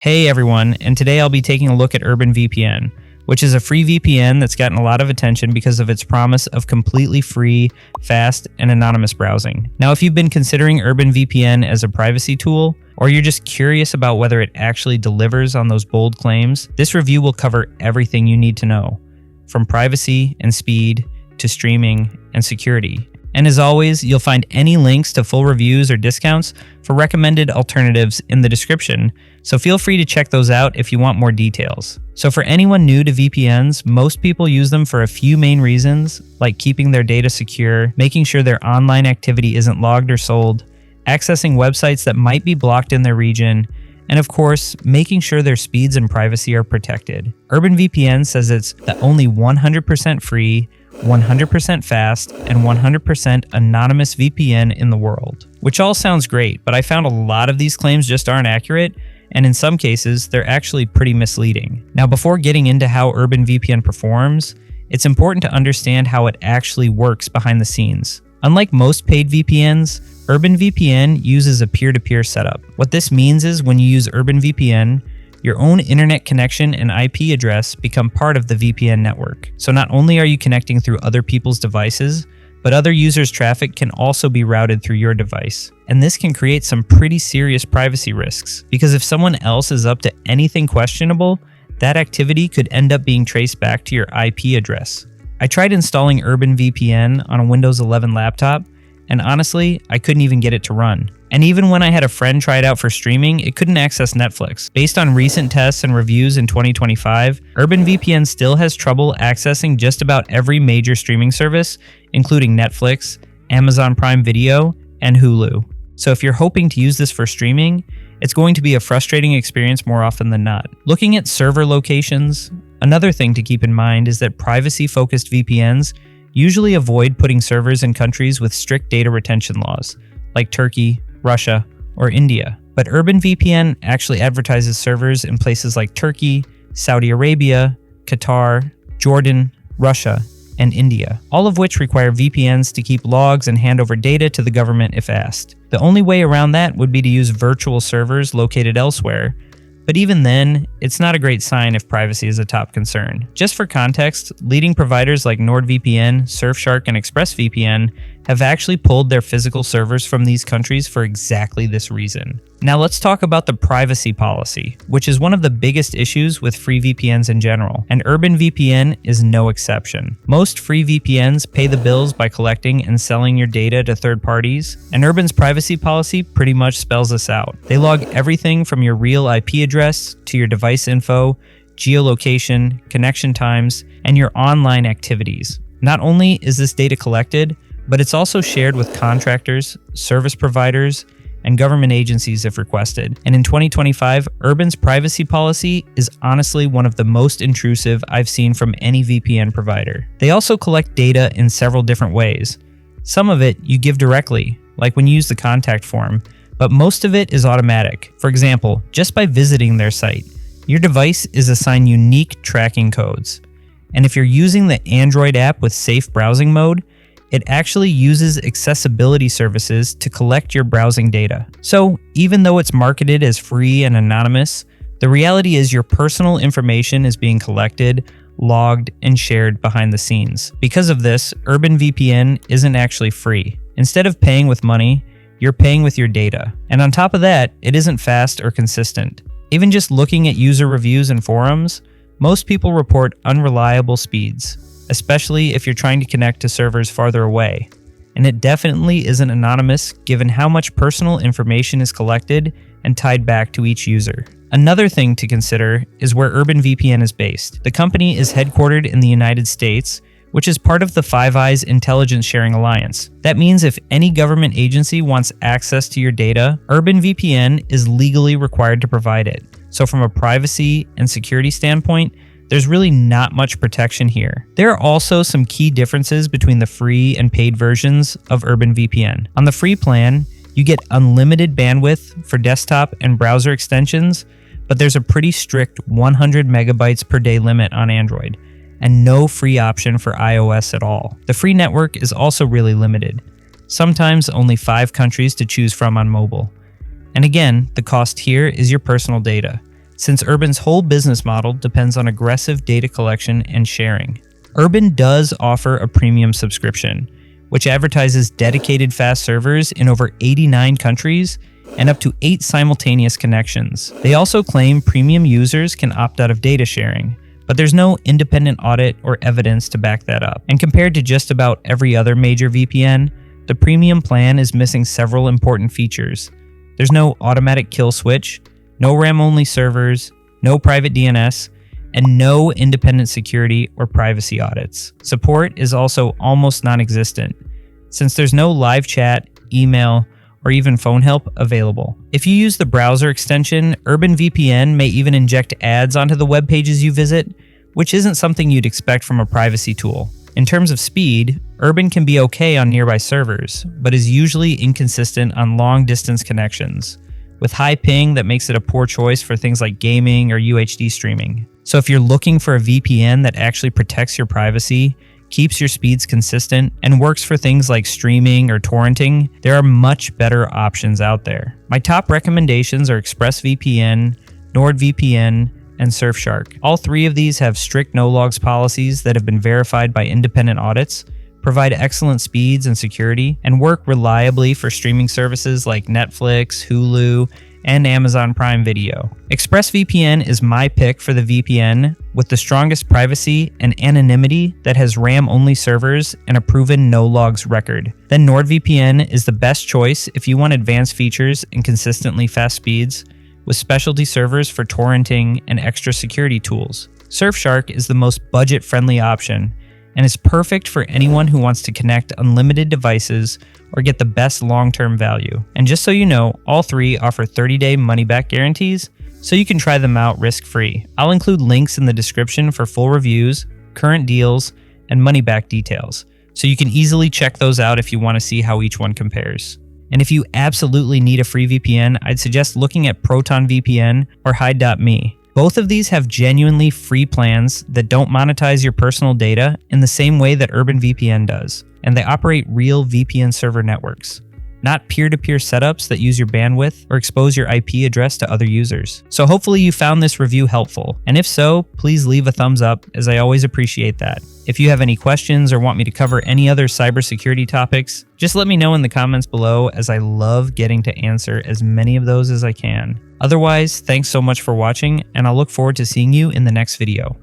Hey everyone, and today I'll be taking a look at UrbanVPN, which is a free VPN that's gotten a lot of attention because of its promise of completely free, fast, and anonymous browsing. Now, if you've been considering UrbanVPN as a privacy tool, or you're just curious about whether it actually delivers on those bold claims, this review will cover everything you need to know, from privacy and speed to streaming and security. And as always, you'll find any links to full reviews or discounts for recommended alternatives in the description, so feel free to check those out if you want more details. So for anyone new to VPNs, most people use them for a few main reasons, like keeping their data secure, making sure their online activity isn't logged or sold, accessing websites that might be blocked in their region, and of course, making sure their speeds and privacy are protected. UrbanVPN says it's the only 100% free, 100% fast, and 100% anonymous VPN in the world. Which all sounds great, but I found a lot of these claims just aren't accurate, and in some cases, they're actually pretty misleading. Now, before getting into how UrbanVPN performs, it's important to understand how it actually works behind the scenes. Unlike most paid VPNs, UrbanVPN uses a peer-to-peer setup. What this means is when you use UrbanVPN, your own internet connection and IP address become part of the VPN network. So not only are you connecting through other people's devices, but other users' traffic can also be routed through your device. And this can create some pretty serious privacy risks, because if someone else is up to anything questionable, that activity could end up being traced back to your IP address. I tried installing UrbanVPN on a Windows 11 laptop, and honestly, I couldn't even get it to run. And even when I had a friend try it out for streaming, it couldn't access Netflix. Based on recent tests and reviews in 2025, UrbanVPN still has trouble accessing just about every major streaming service, including Netflix, Amazon Prime Video, and Hulu. So if you're hoping to use this for streaming, it's going to be a frustrating experience more often than not. Looking at server locations, another thing to keep in mind is that privacy-focused VPNs usually avoid putting servers in countries with strict data retention laws, like Turkey, Russia, or India. But UrbanVPN actually advertises servers in places like Turkey, Saudi Arabia, Qatar, Jordan, Russia, and India, all of which require VPNs to keep logs and hand over data to the government if asked. The only way around that would be to use virtual servers located elsewhere, but even then, it's not a great sign if privacy is a top concern. Just for context, leading providers like NordVPN, Surfshark, and ExpressVPN have actually pulled their physical servers from these countries for exactly this reason. Now let's talk about the privacy policy, which is one of the biggest issues with free VPNs in general, and UrbanVPN is no exception. Most free VPNs pay the bills by collecting and selling your data to third parties, and Urban's privacy policy pretty much spells this out. They log everything from your real IP address to your device info, geolocation, connection times, and your online activities. Not only is this data collected, but it's also shared with contractors, service providers, and government agencies if requested. And in 2025, Urban's privacy policy is honestly one of the most intrusive I've seen from any VPN provider. They also collect data in several different ways. Some of it you give directly, like when you use the contact form, but most of it is automatic. For example, just by visiting their site, your device is assigned unique tracking codes. And if you're using the Android app with safe browsing mode, it actually uses accessibility services to collect your browsing data. So even though it's marketed as free and anonymous, the reality is your personal information is being collected, logged, and shared behind the scenes. Because of this, UrbanVPN isn't actually free. Instead of paying with money, you're paying with your data. And on top of that, it isn't fast or consistent. Even just looking at user reviews and forums, most people report unreliable speeds, especially if you're trying to connect to servers farther away. And it definitely isn't anonymous given how much personal information is collected and tied back to each user. Another thing to consider is where UrbanVPN is based. The company is headquartered in the United States, which is part of the Five Eyes Intelligence Sharing Alliance. That means if any government agency wants access to your data, UrbanVPN is legally required to provide it. So from a privacy and security standpoint, there's really not much protection here. There are also some key differences between the free and paid versions of UrbanVPN. On the free plan, you get unlimited bandwidth for desktop and browser extensions, but there's a pretty strict 100 megabytes per day limit on Android, and no free option for iOS at all. The free network is also really limited, sometimes only 5 countries to choose from on mobile. And again, the cost here is your personal data. since Urban's whole business model depends on aggressive data collection and sharing. Urban does offer a premium subscription, which advertises dedicated fast servers in over 89 countries and up to 8 simultaneous connections. They also claim premium users can opt out of data sharing, but there's no independent audit or evidence to back that up. And compared to just about every other major VPN, the premium plan is missing several important features. There's no automatic kill switch, no RAM-only servers, no private DNS, and no independent security or privacy audits. Support is also almost non-existent, since there's no live chat, email, or even phone help available. If you use the browser extension, UrbanVPN may even inject ads onto the web pages you visit, which isn't something you'd expect from a privacy tool. In terms of speed, Urban can be okay on nearby servers, but is usually inconsistent on long-distance connections, with high ping that makes it a poor choice for things like gaming or UHD streaming. So if you're looking for a VPN that actually protects your privacy, keeps your speeds consistent, and works for things like streaming or torrenting, there are much better options out there. My top recommendations are ExpressVPN, NordVPN, and Surfshark. All three of these have strict no-logs policies that have been verified by independent audits, provide excellent speeds and security, and work reliably for streaming services like Netflix, Hulu, and Amazon Prime Video. ExpressVPN is my pick for the VPN with the strongest privacy and anonymity that has RAM-only servers and a proven no-logs record. Then NordVPN is the best choice if you want advanced features and consistently fast speeds, with specialty servers for torrenting and extra security tools. Surfshark is the most budget-friendly option and is perfect for anyone who wants to connect unlimited devices or get the best long-term value. And just so you know, all three offer 30-day money-back guarantees, so you can try them out risk-free. I'll include links in the description for full reviews, current deals, and money-back details, so you can easily check those out if you want to see how each one compares. And if you absolutely need a free VPN, I'd suggest looking at ProtonVPN or Hide.me. Both of these have genuinely free plans that don't monetize your personal data in the same way that UrbanVPN does, and they operate real VPN server networks, not peer-to-peer setups that use your bandwidth or expose your IP address to other users. So hopefully you found this review helpful, and if so, please leave a thumbs up, as I always appreciate that. If you have any questions or want me to cover any other cybersecurity topics, just let me know in the comments below, as I love getting to answer as many of those as I can. Otherwise, thanks so much for watching, and I'll look forward to seeing you in the next video.